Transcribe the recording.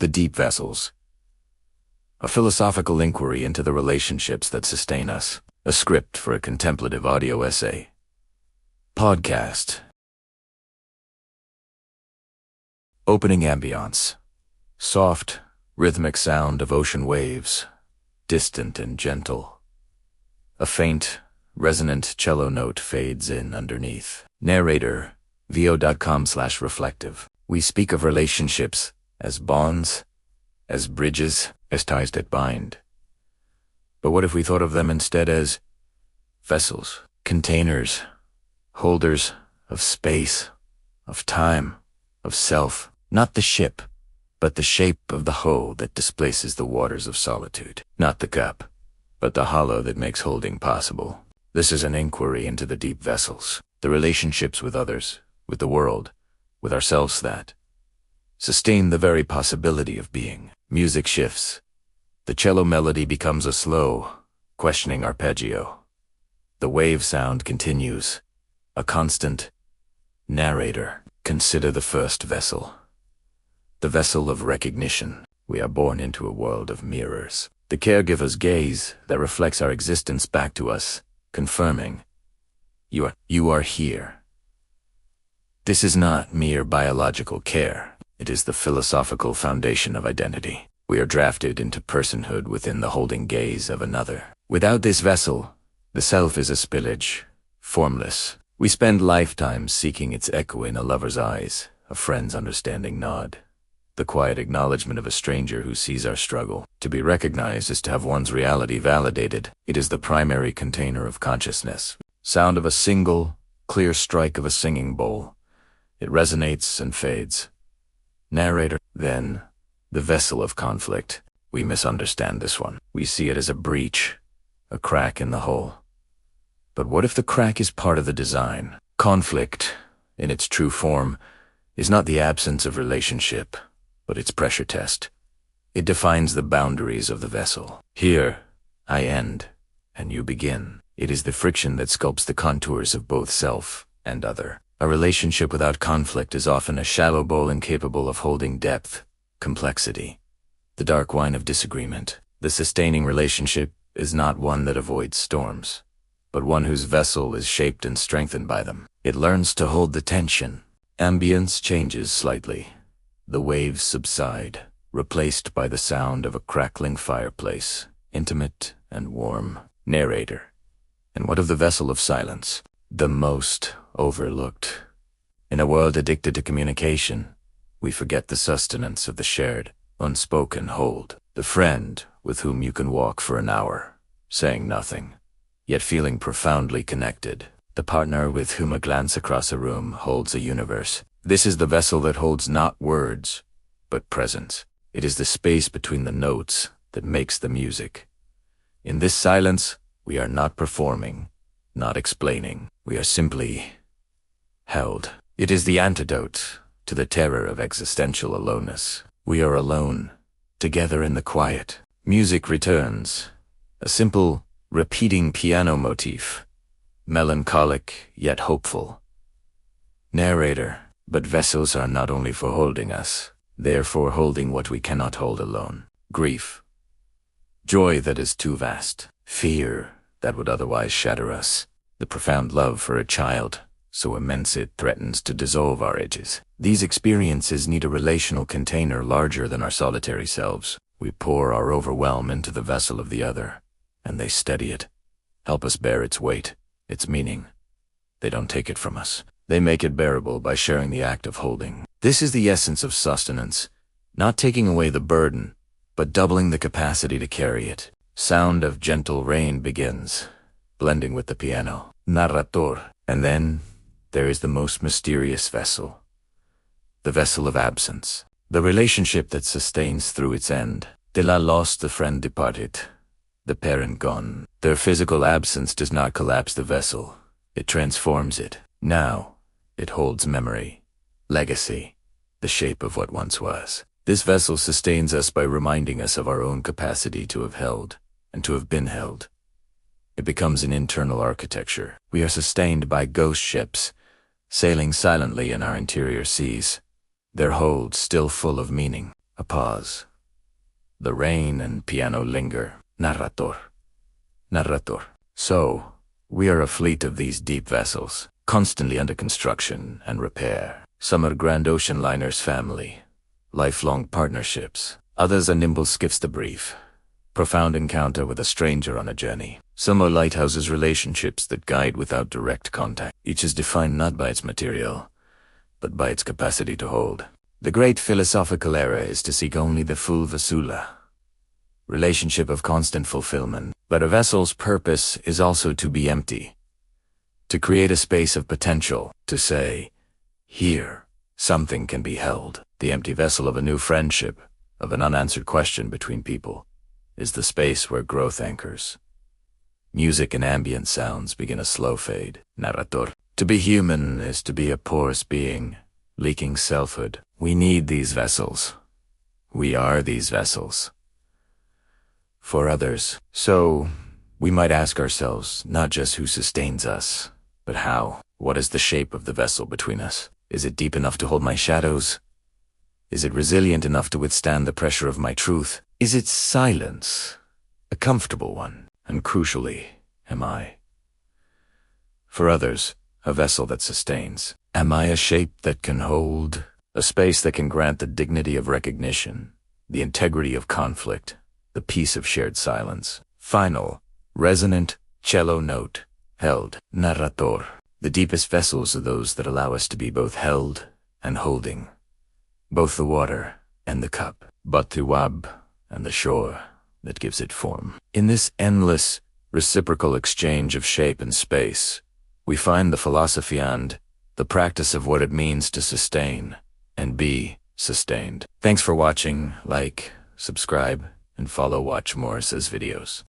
The deep vessels. A philosophical inquiry into the relationships that sustain us. A script for a contemplative audio essay. Podcast. Opening ambience. Soft, rhythmic sound of ocean waves, distant and gentle. A faint, resonant cello note fades in underneath. Narrator, vo.com/reflective. We speak of relationships as bonds, as bridges, as ties that bind. But what if we thought of them instead as vessels, containers, holders of space, of time, of self, not the ship, but the shape of the hoe that displaces the waters of solitude, not the cup, but the hollow that makes holding possible. This is an inquiry into the deep vessels, the relationships with others, with the world, with ourselves that sustain the very possibility of being. Music shifts. The cello melody becomes a slow, questioning arpeggio. The wave sound continues, a constant narrator. Consider the first vessel. The vessel of recognition. We are born into a world of mirrors. The caregiver's gaze that reflects our existence back to us, confirming, you are here. This is not mere biological care. It is the philosophical foundation of identity. We are drafted into personhood within the holding gaze of another. Without this vessel, the self is a spillage, formless. We spend lifetimes seeking its echo in a lover's eyes, a friend's understanding nod, the quiet acknowledgement of a stranger who sees our struggle. To be recognized is to have one's reality validated. It is the primary container of consciousness. Sound of a single, clear strike of a singing bowl. It resonates and fades. Narrator. Then, the vessel of conflict. We misunderstand this one. We see it as a breach, a crack in the hull. But what if the crack is part of the design? Conflict, in its true form, is not the absence of relationship, but its pressure test. It defines the boundaries of the vessel. Here, I end, and you begin. It is the friction that sculpts the contours of both self and other. A relationship without conflict is often a shallow bowl incapable of holding depth, complexity, the dark wine of disagreement. The sustaining relationship is not one that avoids storms, but one whose vessel is shaped and strengthened by them. It learns to hold the tension. Ambience changes slightly. The waves subside, replaced by the sound of a crackling fireplace, intimate and warm. Narrator. And what of the vessel of silence? The most overlooked. In a world addicted to communication, we forget the sustenance of the shared, unspoken hold. The friend with whom you can walk for an hour, saying nothing, yet feeling profoundly connected. The partner with whom a glance across a room holds a universe. This is the vessel that holds not words, but presence. It is the space between the notes that makes the music. In this silence, we are not performing, not explaining. We are simply held. It is the antidote to the terror of existential aloneness. We are alone, together in the quiet. Music returns, a simple, repeating piano motif, melancholic yet hopeful. Narrator. But vessels are not only for holding us, they are for holding what we cannot hold alone. Grief. Joy that is too vast. Fear that would otherwise shatter us. The profound love for a child, so immense it threatens to dissolve our edges. These experiences need a relational container larger than our solitary selves. We pour our overwhelm into the vessel of the other, and they steady it, help us bear its weight, its meaning. They don't take it from us. They make it bearable by sharing the act of holding. This is the essence of sustenance, not taking away the burden, but doubling the capacity to carry it. Sound of gentle rain begins, blending with the piano. Narrator. And then there is the most mysterious vessel, the vessel of absence, the relationship that sustains through its end. De la lost, the friend departed, the parent gone. Their physical absence does not collapse the vessel, it transforms it. Now, it holds memory, legacy, the shape of what once was. This vessel sustains us by reminding us of our own capacity to have held and to have been held. It becomes an internal architecture. We are sustained by ghost ships, sailing silently in our interior seas, their hold still full of meaning. A pause. The rain and piano linger. Narrator. Narrator. So, we are a fleet of these deep vessels, constantly under construction and repair. Some are grand ocean liners family, lifelong partnerships. Others are nimble skiffs to brief, profound encounter with a stranger on a journey. Some are lighthouses relationships that guide without direct contact. Each is defined not by its material, but by its capacity to hold. The great philosophical error is to seek only the full vasula, relationship of constant fulfillment. But a vessel's purpose is also to be empty, to create a space of potential, to say, here, something can be held. The empty vessel of a new friendship, of an unanswered question between people, is the space where growth anchors. Music and ambient sounds begin a slow fade. Narrator. To be human is to be a porous being, leaking selfhood. We need these vessels. We are these vessels. For others. So, we might ask ourselves not just who sustains us, but how. What is the shape of the vessel between us? Is it deep enough to hold my shadows? Is it resilient enough to withstand the pressure of my truth? Is its silence a comfortable one? And crucially, am I? For others, a vessel that sustains. Am I a shape that can hold? A space that can grant the dignity of recognition, the integrity of conflict, the peace of shared silence. Final, resonant, cello note, held. Narrator. The deepest vessels are those that allow us to be both held and holding, both the water and the cup, but the wab and the shore that gives it form. In this endless, reciprocal exchange of shape and space, we find the philosophy and the practice of what it means to sustain and be sustained. Thanks for watching. Like, subscribe, and follow Watch Morris's videos.